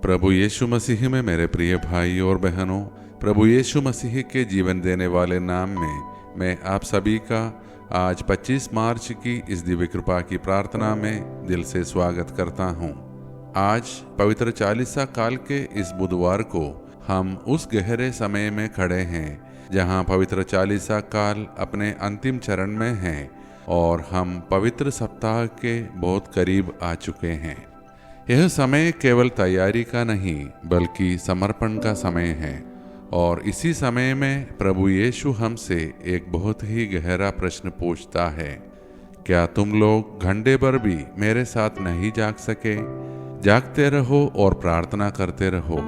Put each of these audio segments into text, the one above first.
प्रभु यीशु मसीह में मेरे प्रिय भाई और बहनों, प्रभु यीशु मसीह के जीवन देने वाले नाम में मैं आप सभी का आज 25 मार्च की इस दिव्य कृपा की प्रार्थना में दिल से स्वागत करता हूँ। आज पवित्र चालीसा काल के इस बुधवार को हम उस गहरे समय में खड़े हैं जहाँ पवित्र चालीसा काल अपने अंतिम चरण में है और हम पवित्र सप्ताह के बहुत करीब आ चुके हैं। यह समय केवल तैयारी का नहीं बल्कि समर्पण का समय है और इसी समय में प्रभु यीशु हमसे एक बहुत ही गहरा प्रश्न पूछता है, क्या तुम लोग घंटे भर भी मेरे साथ नहीं जाग सके? जागते रहो और प्रार्थना करते रहो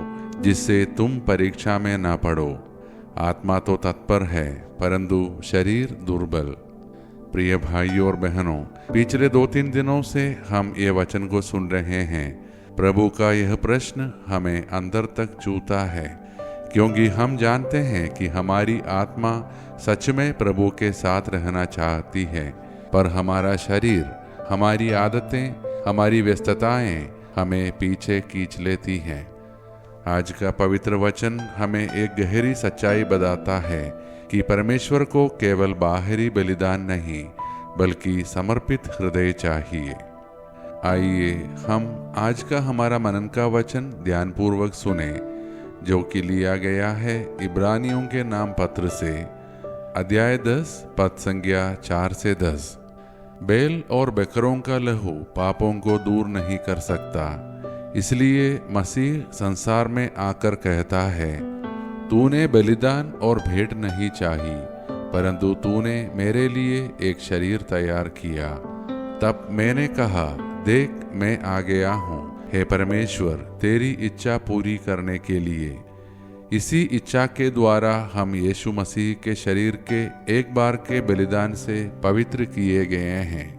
जिससे तुम परीक्षा में ना पड़ो। आत्मा तो तत्पर है परंतु शरीर दुर्बल। प्रिय भाइयों और बहनों, पिछले 2-3 दिनों से हम ये वचन को सुन रहे हैं। प्रभु का यह प्रश्न हमें अंदर तक छूता है क्योंकि हम जानते हैं कि हमारी आत्मा सच में प्रभु के साथ रहना चाहती है, पर हमारा शरीर, हमारी आदतें, हमारी व्यस्तताएं हमें पीछे खींच लेती हैं। आज का पवित्र वचन हमें एक गहरी सच्चाई बताता है कि परमेश्वर को केवल बाहरी बलिदान नहीं बल्कि समर्पित हृदय चाहिए। आइए हम आज का हमारा मनन का वचन ध्यानपूर्वक सुने, जो कि लिया गया है इब्रानियों के नाम पत्र से, अध्याय 10 पद संज्ञा 4 से 10। बैल और बकरों का लहू पापों को दूर नहीं कर सकता, इसलिए मसीह संसार में आकर कहता है, तूने बलिदान और भेंट नहीं चाही, परंतु तूने मेरे लिए एक शरीर तैयार किया। तब मैंने कहा, देख मैं आ गया हूँ, हे परमेश्वर, तेरी इच्छा पूरी करने के लिए। इसी इच्छा के द्वारा हम यीशु मसीह के शरीर के एक बार के बलिदान से पवित्र किए गए हैं।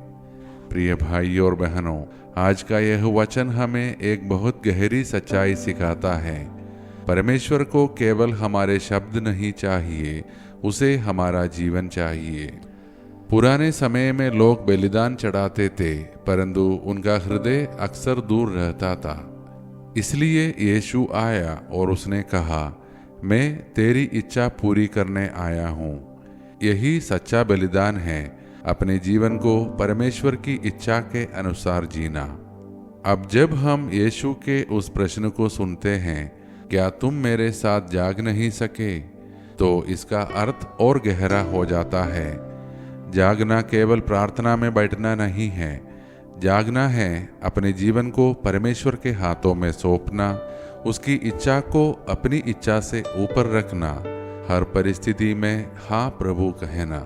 प्रिय भाइयों और बहनों, आज का यह वचन हमें एक बहुत गहरी सच्चाई सिखाता है। परमेश्वर को केवल हमारे शब्द नहीं चाहिए, उसे हमारा जीवन चाहिए। पुराने समय में लोग बलिदान चढ़ाते थे परंतु उनका हृदय अक्सर दूर रहता था। इसलिए यीशु आया और उसने कहा, मैं तेरी इच्छा पूरी करने आया हूँ। यही सच्चा बलिदान है, अपने जीवन को परमेश्वर की इच्छा के अनुसार जीना। अब जब हम यीशु के उस प्रश्न को सुनते हैं, क्या तुम मेरे साथ जाग नहीं सके, तो इसका अर्थ और गहरा हो जाता है। जागना केवल प्रार्थना में बैठना नहीं है, जागना है अपने जीवन को परमेश्वर के हाथों में सौंपना, उसकी इच्छा को अपनी इच्छा से ऊपर रखना, हर परिस्थिति में हाँ प्रभु कहना।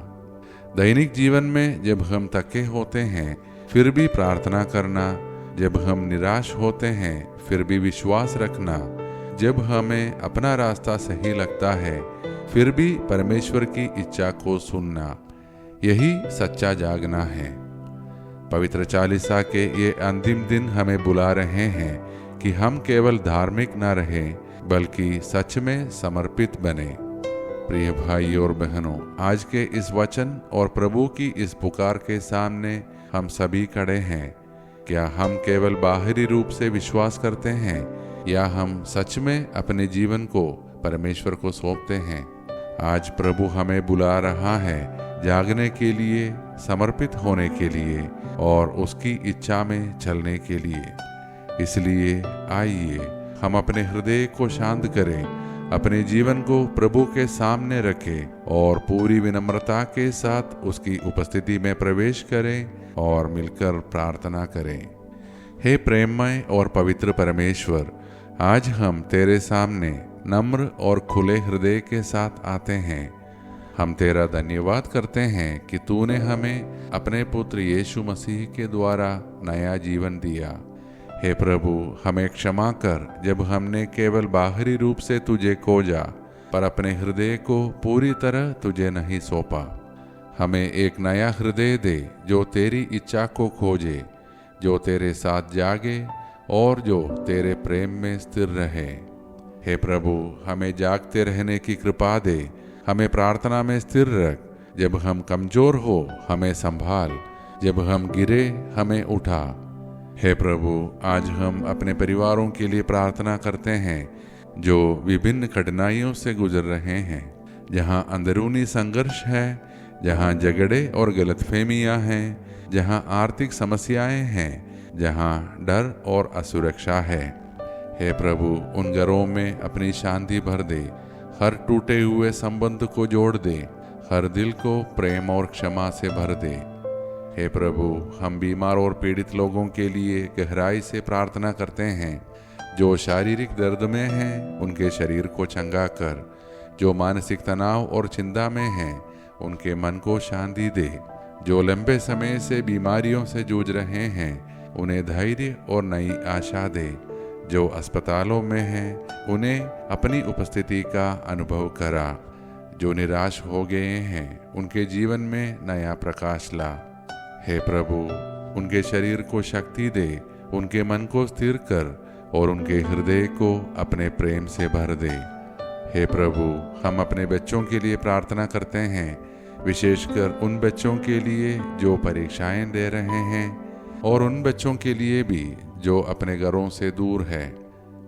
दैनिक जीवन में जब हम थके होते हैं फिर भी प्रार्थना करना, जब हम निराश होते हैं फिर भी विश्वास रखना, जब हमें अपना रास्ता सही लगता है फिर भी परमेश्वर की इच्छा को सुनना, यही सच्चा जागना है। पवित्र चालीसा के ये अंतिम दिन हमें बुला रहे हैं कि हम केवल धार्मिक न रहें बल्कि सच में समर्पित बने। प्रिय भाई और बहनों, आज के इस वचन और प्रभु की इस पुकार के सामने हम सभी खड़े हैं। क्या हम केवल बाहरी रूप से विश्वास करते हैं या हम सच में अपने जीवन को परमेश्वर को सौंपते हैं? आज प्रभु हमें बुला रहा है जागने के लिए, समर्पित होने के लिए और उसकी इच्छा में चलने के लिए। इसलिए आइए हम अपने हृदय को शांत करें, अपने जीवन को प्रभु के सामने रखें और पूरी विनम्रता के साथ उसकी उपस्थिति में प्रवेश करें और मिलकर प्रार्थना करें। हे प्रेममय और पवित्र परमेश्वर, आज हम तेरे सामने नम्र और खुले हृदय के साथ आते हैं। हम तेरा धन्यवाद करते हैं कि तूने हमें अपने पुत्र यीशु मसीह के द्वारा नया जीवन दिया। हे प्रभु, हमें क्षमा कर जब हमने केवल बाहरी रूप से तुझे खोजा पर अपने हृदय को पूरी तरह तुझे नहीं सौंपा। हमें एक नया हृदय दे जो तेरी इच्छा को खोजे, जो तेरे साथ जागे और जो तेरे प्रेम में स्थिर रहे। हे प्रभु, हमें जागते रहने की कृपा दे, हमें प्रार्थना में स्थिर रख। जब हम कमजोर हो हमें संभाल, जब हम गिरे हमें उठा। हे प्रभु, आज हम अपने परिवारों के लिए प्रार्थना करते हैं जो विभिन्न कठिनाइयों से गुजर रहे हैं, जहाँ अंदरूनी संघर्ष है, जहाँ झगड़े और गलतफहमियाँ हैं, जहाँ आर्थिक समस्याएं हैं, जहाँ डर और असुरक्षा है। हे प्रभु, उन घरों में अपनी शांति भर दे, हर टूटे हुए संबंध को जोड़ दे, हर दिल को प्रेम और क्षमा से भर दे। हे प्रभु, हम बीमार और पीड़ित लोगों के लिए गहराई से प्रार्थना करते हैं। जो शारीरिक दर्द में हैं, उनके शरीर को चंगा कर। जो मानसिक तनाव और चिंता में हैं, उनके मन को शांति दे। जो लंबे समय से बीमारियों से जूझ रहे हैं, उन्हें धैर्य और नई आशा दे। जो अस्पतालों में हैं, उन्हें अपनी उपस्थिति का अनुभव करा। जो निराश हो गए हैं, उनके जीवन में नया प्रकाश ला। हे प्रभु, उनके शरीर को शक्ति दे, उनके मन को स्थिर कर और उनके हृदय को अपने प्रेम से भर दे। हे प्रभु, हम अपने बच्चों के लिए प्रार्थना करते हैं, विशेषकर उन बच्चों के लिए जो परीक्षाएं दे रहे हैं और उन बच्चों के लिए भी जो अपने घरों से दूर है।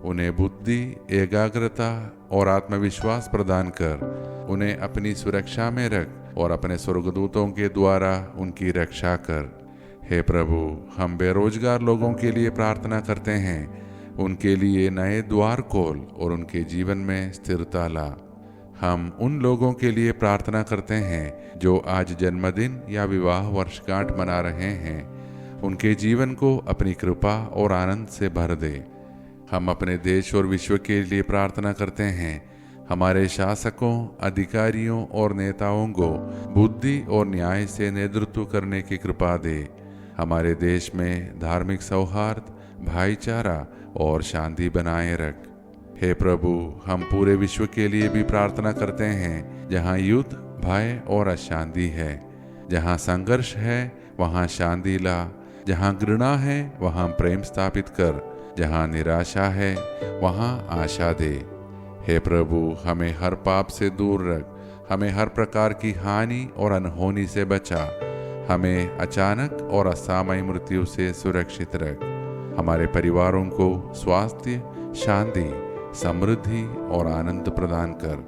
उन्हें बुद्धि, एकाग्रता और आत्मविश्वास प्रदान कर। उन्हें अपनी सुरक्षा में रख और अपने स्वर्गदूतों के द्वारा उनकी रक्षा कर। हे प्रभु, हम बेरोजगार लोगों के लिए प्रार्थना करते हैं, उनके लिए नए द्वार खोल और उनके जीवन में स्थिरता ला। हम उन लोगों के लिए प्रार्थना करते हैं जो आज जन्मदिन या विवाह वर्षगांठ मना रहे हैं, उनके जीवन को अपनी कृपा और आनंद से भर दे। हम अपने देश और विश्व के लिए प्रार्थना करते हैं, हमारे शासकों, अधिकारियों और नेताओं को बुद्धि और न्याय से नेतृत्व करने की कृपा दे। हमारे देश में धार्मिक सौहार्द, भाईचारा और शांति बनाए रख। हे प्रभु, हम पूरे विश्व के लिए भी प्रार्थना करते हैं, जहाँ युद्ध, भय और अशांति है। जहाँ संघर्ष है, वहाँ शांति ला। जहाँ घृणा है, वहाँ प्रेम स्थापित कर। जहाँ निराशा है, वहाँ आशा दे। हे प्रभु, हमें हर पाप से दूर रख। हमें हर प्रकार की हानि और अनहोनी से बचा। हमें अचानक और असामयिक मृत्यु से सुरक्षित रख। हमारे परिवारों को स्वास्थ्य, शांति, समृद्धि और आनंद प्रदान कर।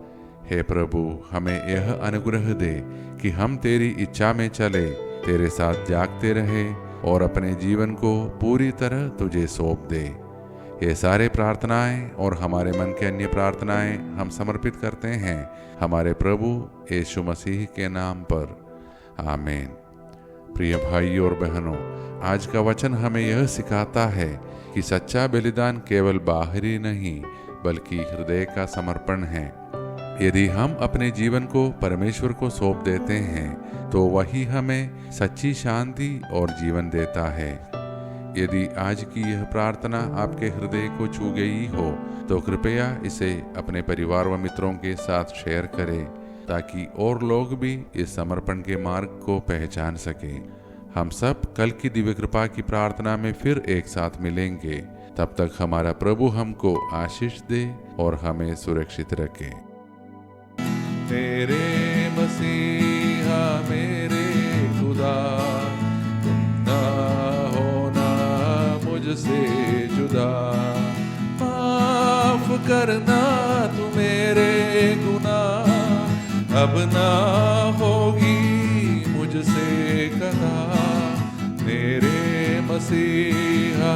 हे प्रभु, हमें यह अनुग्रह दे कि हम तेरी इच्छा में चले, तेरे साथ जागते रहे और अपने जीवन को पूरी तरह तुझे सौंप दे। ये सारे प्रार्थनाएं और हमारे मन के अन्य प्रार्थनाएं हम समर्पित करते हैं हमारे प्रभु यीशु मसीह के नाम पर। आमीन। प्रिय भाइयों और बहनों, आज का वचन हमें यह सिखाता है कि सच्चा बलिदान केवल बाहरी नहीं बल्कि हृदय का समर्पण है। यदि हम अपने जीवन को परमेश्वर को सौंप देते हैं तो वही हमें सच्ची शांति और जीवन देता है। यदि आज की यह प्रार्थना आपके हृदय को छू गई हो तो कृपया इसे अपने परिवार व मित्रों के साथ शेयर करें ताकि और लोग भी इस समर्पण के मार्ग को पहचान सकें। हम सब कल की दिव्य कृपा की प्रार्थना में फिर एक साथ मिलेंगे। तब तक हमारा प्रभु हमको आशीष दे और हमें सुरक्षित रखे। तेरे मसीहा मेरे खुदा, तुम ना होना मुझसे जुदा। माफ करना तू मेरे गुनाह, अब ना होगी मुझसे कदा। मेरे मसीहा